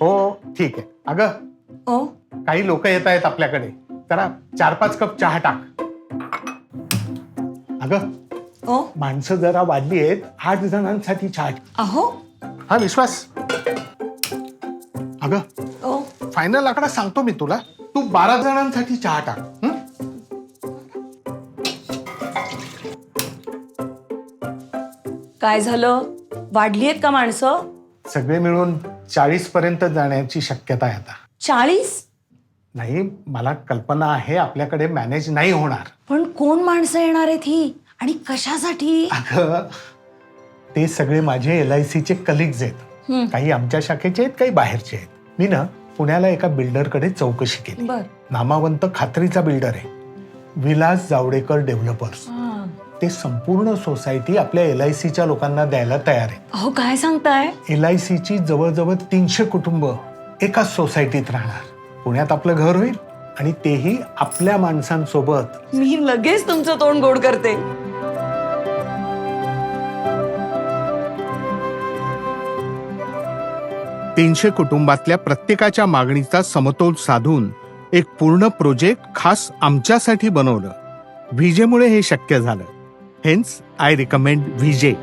हो ठीक आहे. अगं ओ काही लोक येत आहेत आपल्याकडे, जरा 4-5 कप चहा टाक. अगं ओ माणसं जरा वाढली आहेत, 8 जणांसाठी चहा. अहो हा विश्वास. अगं ओ फायनल आकडा सांगतो मी तुला, तू 12 जणांसाठी चहा टाक. हं? काय झालं? वाढली आहेत का माणसं? सगळे मिळून 40 पर्यंत जाण्याची शक्यता आहे आता. 40? नाही, मला कल्पना आहे आपल्याकडे मॅनेज नाही होणार. पण कोण माणसं येणार आहेत ही आणि कशासाठी? अगं ते सगळे माझे LICचे कलिग्ज आहेत. काही आमच्या शाखेचे आहेत, काही बाहेरचे आहेत. मी ना पुण्याला एका बिल्डरकडे चौकशी केली. बर नामावंत खात्रीचा बिल्डर आहे, विलास जावडेकर डेव्हलपर्स. ते संपूर्ण सोसायटी आपल्या LICच्या लोकांना द्यायला तयार आहे. अहो काय सांगताय? LICची जवळजवळ 300 कुटुंब एकाच सोसायटीत राहणार. पुण्यात आपलं घर होईल आणि तेही आपल्या माणसांसोबत. मी लगेच तुमचं तोंड गोड करते. तीनशे कुटुंबातल्या प्रत्येकाच्या मागणीचा समतोल साधून एक पूर्ण प्रोजेक्ट खास आमच्यासाठी बनवलं. व्हीजेमुळे हे शक्य झालं. Hence I recommend VJ.